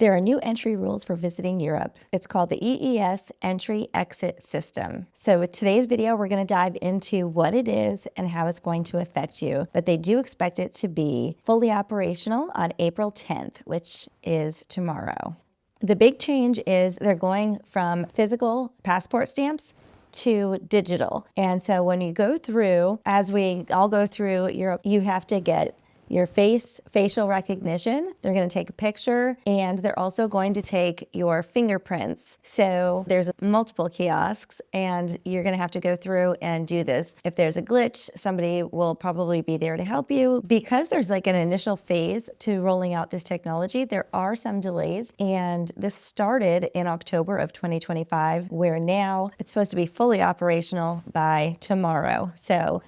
There are new entry rules for visiting Europe. It's called the EES Entry Exit System. So with today's video, we're going to dive into what it is and how it's going to affect you. But they do expect it to be fully operational on April 10th, which is tomorrow. The big change is they're going from physical passport stamps to digital. And so when you go through, as we all go through Europe, you have to get your facial recognition. They're going to take a picture, and they're also going to take your fingerprints. So there's multiple kiosks, and you're going to have to go through and do this. If there's a glitch, somebody will probably be there to help you. Because there's like an initial phase to rolling out this technology, there are some delays, and this started in October of 2025, where now it's supposed to be fully operational by tomorrow. So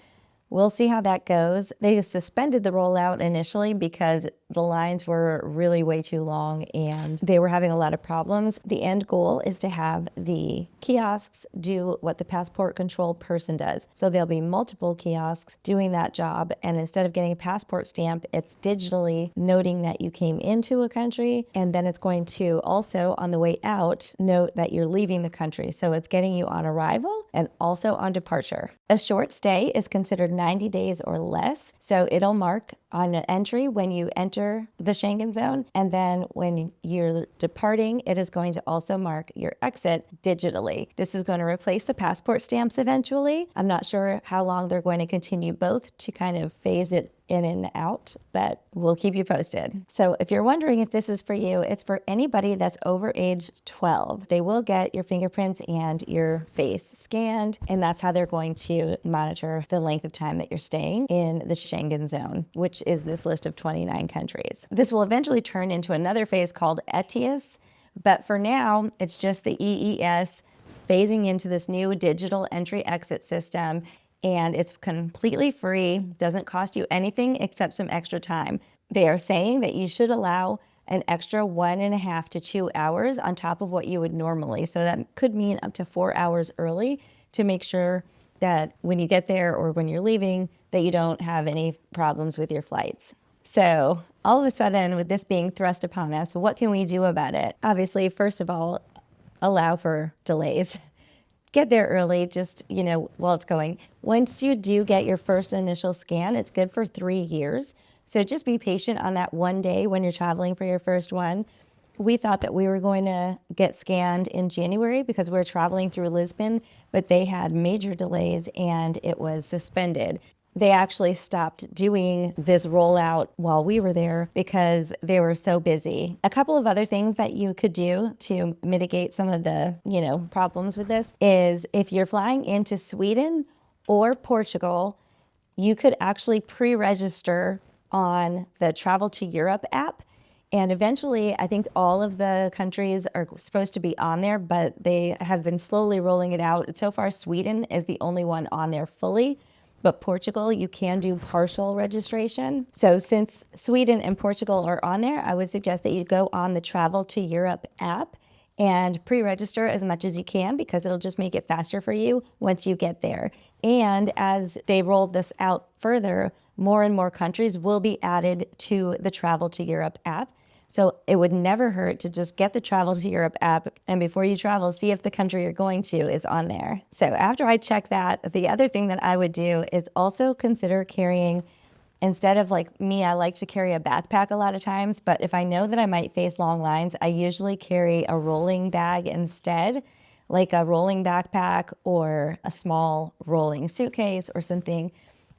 we'll see how that goes. They suspended the rollout initially because the lines were really way too long and they were having a lot of problems. The end goal is to have the kiosks do what the passport control person does. So there'll be multiple kiosks doing that job, and instead of getting a passport stamp, it's digitally noting that you came into a country, and then it's going to also, on the way out, note that you're leaving the country. So it's getting you on arrival and also on departure. A short stay is considered 90 days or less, so it'll mark on entry when you enter the Schengen Zone, and then when you're departing, it is going to also mark your exit digitally. This is going to replace the passport stamps eventually. I'm not sure how long they're going to continue both to kind of phase it in and out, but we'll keep you posted. So if you're wondering if this is for you, it's for anybody that's over age 12. They will get your fingerprints and your face scanned, and that's how they're going to monitor the length of time that you're staying in the Schengen Zone, which is this list of 29 countries. This will eventually turn into another phase called ETIAS, but for now, it's just the EES phasing into this new digital entry exit system. And it's completely free, doesn't cost you anything except some extra time. They are saying that you should allow an extra 1.5 to 2 hours on top of what you would normally. So that could mean up to 4 hours early to make sure that when you get there or when you're leaving, that you don't have any problems with your flights. So all of a sudden, with this being thrust upon us, what can we do about it? Obviously, first of all, allow for delays. Get there early, just, while it's going. Once you do get your first initial scan, it's good for 3 years. So just be patient on that one day when you're traveling for your first one. We thought that we were going to get scanned in January because we were traveling through Lisbon, but they had major delays and it was suspended. They actually stopped doing this rollout while we were there because they were so busy. A couple of other things that you could do to mitigate some of the, problems with this is if you're flying into Sweden or Portugal, you could actually pre-register on the Travel to Europe app. And eventually, I think all of the countries are supposed to be on there, but they have been slowly rolling it out. So far, Sweden is the only one on there fully. But Portugal, you can do partial registration. So since Sweden and Portugal are on there, I would suggest that you go on the Travel to Europe app and pre-register as much as you can because it'll just make it faster for you once you get there. And as they roll this out further, more and more countries will be added to the Travel to Europe app. So it would never hurt to just get the Travel to Europe app, and before you travel, see if the country you're going to is on there. So after I check that, the other thing that I would do is also consider carrying, instead of like me, I like to carry a backpack a lot of times, but if I know that I might face long lines, I usually carry a rolling bag instead, like a rolling backpack or a small rolling suitcase or something,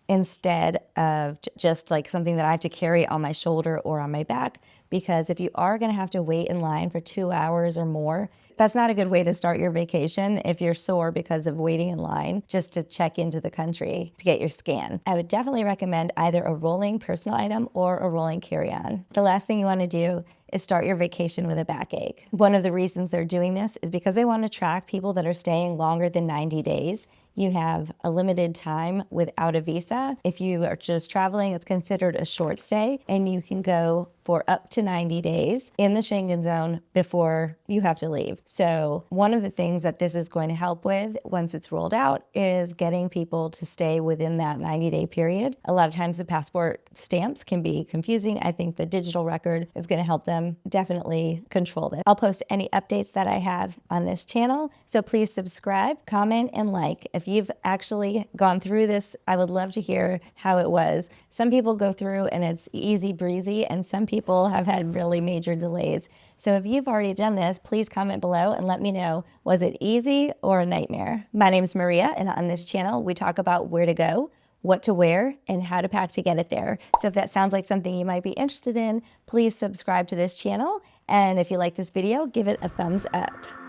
instead of just like something that I have to carry on my shoulder or on my back. Because if you are going to have to wait in line for 2 hours or more, that's not a good way to start your vacation if you're sore because of waiting in line just to check into the country to get your scan. I would definitely recommend either a rolling personal item or a rolling carry-on. The last thing you want to do is start your vacation with a backache. One of the reasons they're doing this is because they want to track people that are staying longer than 90 days. you have a limited time without a visa. If you are just traveling, it's considered a short stay, and you can go for up to 90 days in the Schengen Zone before you have to leave. So one of the things that this is going to help with once it's rolled out is getting people to stay within that 90-day period. A lot of times the passport stamps can be confusing. I think the digital record is going to help them definitely control this. I'll post any updates that I have on this channel, so please subscribe, comment, and like. If you've actually gone through this, I would love to hear how it was. Some people go through and it's easy breezy, and some people have had really major delays. So if you've already done this, please comment below and let me know, was it easy or a nightmare? My name is Maria, and on this channel, we talk about where to go, what to wear, and how to pack to get it there. So if that sounds like something you might be interested in, please subscribe to this channel. And if you like this video, give it a thumbs up.